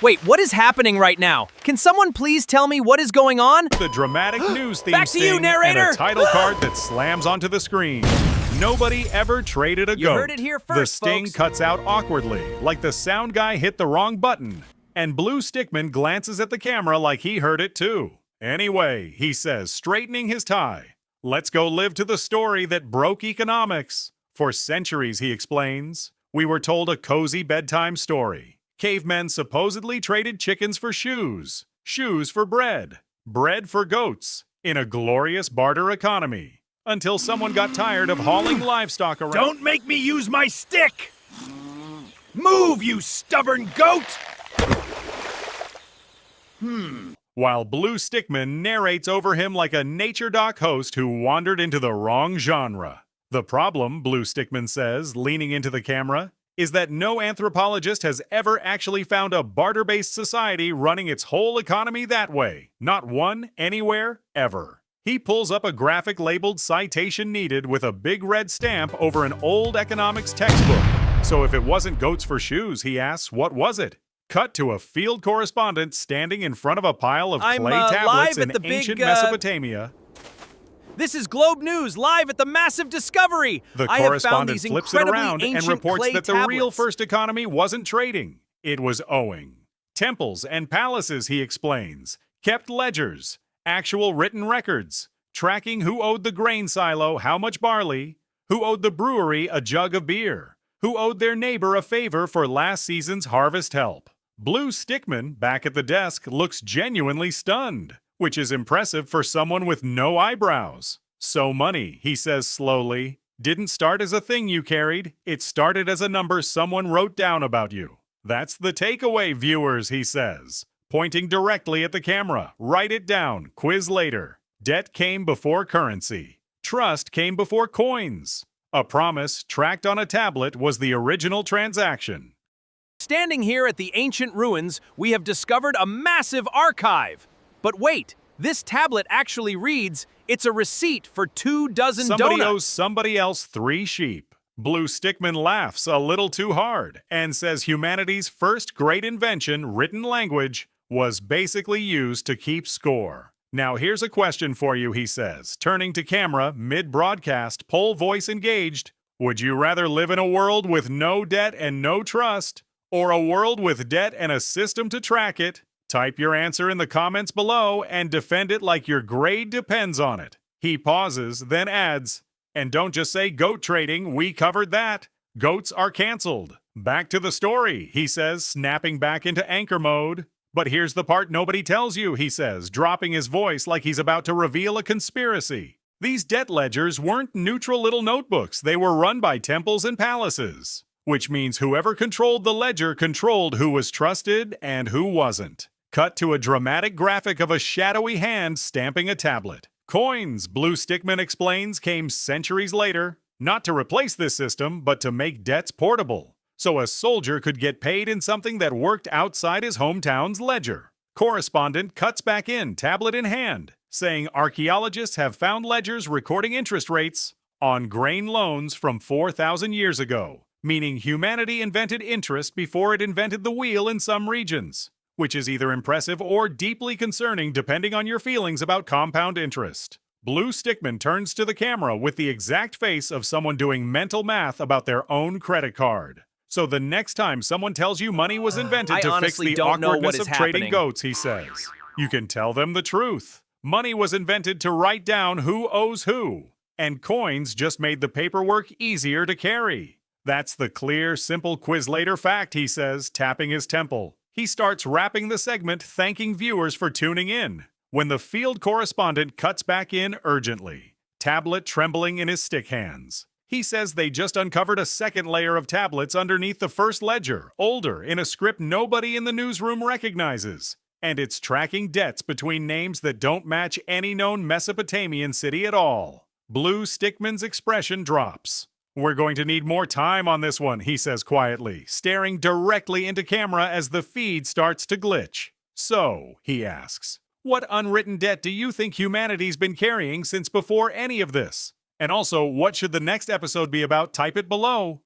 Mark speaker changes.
Speaker 1: Wait, what is happening right now? Can someone please tell me what is going on?
Speaker 2: The dramatic news theme
Speaker 1: Back to you,
Speaker 2: sting
Speaker 1: narrator!
Speaker 2: and a title card that slams onto the screen. Nobody ever traded a goat.
Speaker 1: You heard it here first,
Speaker 2: The sting
Speaker 1: folks.
Speaker 2: cuts out awkwardly, like the sound guy hit the wrong button. And Blue Stickman glances at the camera like he heard it too. Anyway, he says, straightening his tie. Let's go live to the story that broke economics. For centuries, he explains, we were told a cozy bedtime story. Cavemen supposedly traded chickens for shoes, shoes for bread, bread for goats, in a glorious barter economy. Until someone got tired of hauling livestock around.
Speaker 3: Don't make me use my stick! Move, you stubborn goat!
Speaker 2: While Blue Stickman narrates over him like a nature doc host who wandered into the wrong genre. The problem, Blue Stickman says, leaning into the camera, is that no anthropologist has ever actually found a barter-based society running its whole economy that way. Not one, anywhere, ever. He pulls up a graphic labeled citation needed with a big red stamp over an old economics textbook. So if it wasn't goats for shoes, he asks, what was it? Cut to a field correspondent standing in front of a pile of clay tablets in ancient Mesopotamia.
Speaker 1: This is Globe News, live at the massive discovery.
Speaker 2: The
Speaker 1: I have found
Speaker 2: correspondent
Speaker 1: these
Speaker 2: flips it
Speaker 1: incredibly
Speaker 2: around and
Speaker 1: ancient
Speaker 2: reports
Speaker 1: clay
Speaker 2: that the
Speaker 1: tablets.
Speaker 2: real first economy wasn't trading. It was owing. Temples and palaces, he explains, kept ledgers, actual written records, tracking who owed the grain silo how much barley, who owed the brewery a jug of beer, who owed their neighbor a favor for last season's harvest help. Blue Stickman, back at the desk, looks genuinely stunned, which is impressive for someone with no eyebrows. So money, he says slowly, didn't start as a thing you carried. It started as a number someone wrote down about you. That's the takeaway, viewers, he says, pointing directly at the camera. Write it down, quiz later. Debt came before currency. Trust came before coins. A promise tracked on a tablet was the original transaction.
Speaker 1: Standing here at the ancient ruins, we have discovered a massive archive. But wait, this tablet actually reads, it's a receipt for 24
Speaker 2: Somebody
Speaker 1: donuts.
Speaker 2: owes somebody else 3 sheep. Blue Stickman laughs a little too hard and says humanity's first great invention, written language, was basically used to keep score. Now here's a question for you, he says, turning to camera, mid-broadcast, poll voice engaged. Would you rather live in a world with no debt and no trust, or a world with debt and a system to track it? Type your answer in the comments below and defend it like your grade depends on it. He pauses, then adds, and don't just say goat trading, we covered that. Goats are canceled. Back to the story, he says, snapping back into anchor mode. But here's the part nobody tells you, he says, dropping his voice like he's about to reveal a conspiracy. These debt ledgers weren't neutral little notebooks. They were run by temples and palaces, which means whoever controlled the ledger controlled who was trusted and who wasn't. Cut to a dramatic graphic of a shadowy hand stamping a tablet. Coins, Blue Stickman explains, came centuries later, not to replace this system, but to make debts portable, so a soldier could get paid in something that worked outside his hometown's ledger. Correspondent cuts back in, tablet in hand, saying archaeologists have found ledgers recording interest rates on grain loans from 4,000 years ago, meaning humanity invented interest before it invented the wheel in some regions, which is either impressive or deeply concerning depending on your feelings about compound interest. Blue Stickman turns to the camera with the exact face of someone doing mental math about their own credit card. So the next time someone tells you money was invented to fix the awkwardness of trading goats, he says, you can tell them the truth. Money was invented to write down who owes who, and coins just made the paperwork easier to carry. That's the clear, simple Quizlater fact, he says, tapping his temple. He starts wrapping the segment, thanking viewers for tuning in, when the field correspondent cuts back in urgently, tablet trembling in his stick hands. He says they just uncovered a second layer of tablets underneath the first ledger, older, in a script nobody in the newsroom recognizes. And it's tracking debts between names that don't match any known Mesopotamian city at all. Blue Stickman's expression drops. We're going to need more time on this one, he says quietly, staring directly into camera as the feed starts to glitch. So, he asks, what unwritten debt do you think humanity's been carrying since before any of this? And also, what should the next episode be about? Type it below.